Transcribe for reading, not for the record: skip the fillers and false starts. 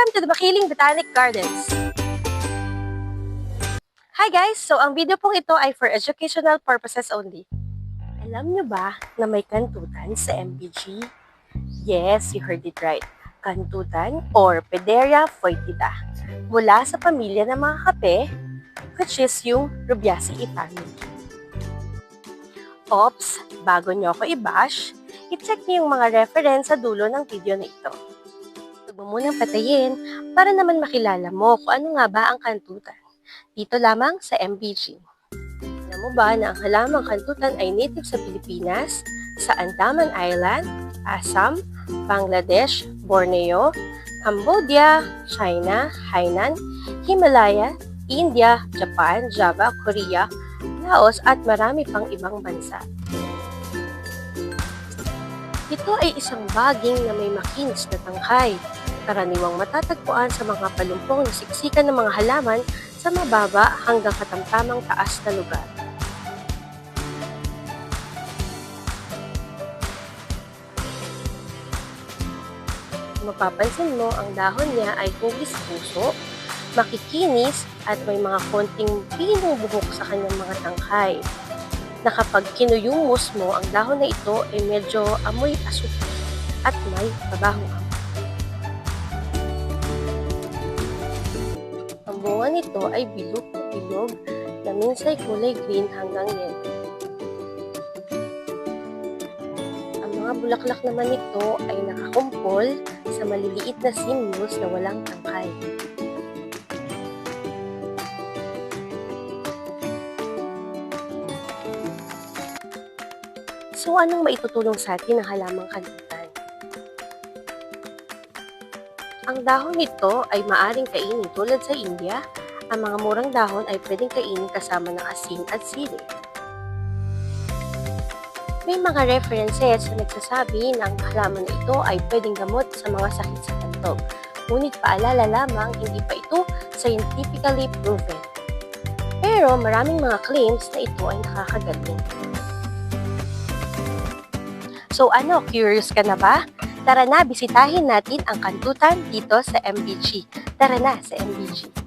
Welcome to the Makiling Botanic Gardens. Hi guys! So ang video pong ito ay for educational purposes only. Alam nyo ba na may kantutan sa MBG? Yes, you heard it right. Kantutan or Pederia foetida mula sa pamilya ng mga kape, which is yung Rubiaceae family. Ops, bago nyo ako i-bash, i-check niyo yung mga reference sa dulo ng video na ito. Huwag mo munang patayin para naman makilala mo kung ano nga ba ang kantutan. Dito lamang sa MBG. Alam mo ba na ang halamang kantutan ay native sa Pilipinas, sa Andaman Island, Assam, Bangladesh, Borneo, Cambodia, China, Hainan, Himalaya, India, Japan, Java, Korea, Laos at marami pang ibang bansa. Ito ay isang baging na may makinis na tangkay, karaniwang matatagpuan sa mga palumpong na siksikan ng mga halaman sa mababa hanggang katamtamang taas na lugar. Mapapansin mo, ang dahon niya ay hugis puso, makikinis at may mga konting pinong buhok sa kanyang mga tangkay. Na kapag kinuyumos mo, ang dahon na ito ay medyo amoy asukal at may mabahong amoy. Ang bunga nito ay bilog na bilog na minsay kulay green hanggang yellow. Ang mga bulaklak naman nito ay nakakumpol sa maliliit na sinules na walang tangkay. So, anong maitutulong sa atin ng halamang kantutan? Ang dahon nito ay maaring kainin tulad sa India. Ang mga murang dahon ay pwedeng kainin kasama ng asin at sili. May mga references na nagsasabi na ang halaman na ito ay pwedeng gamot sa mga sakit sa pantog. Ngunit paalala lamang, hindi pa ito scientifically proven. Pero maraming mga claims na ito ay nakakagaling. So ano, curious ka na ba? Tara na, bisitahin natin ang kantutan dito sa MBG. Tara na sa MBG.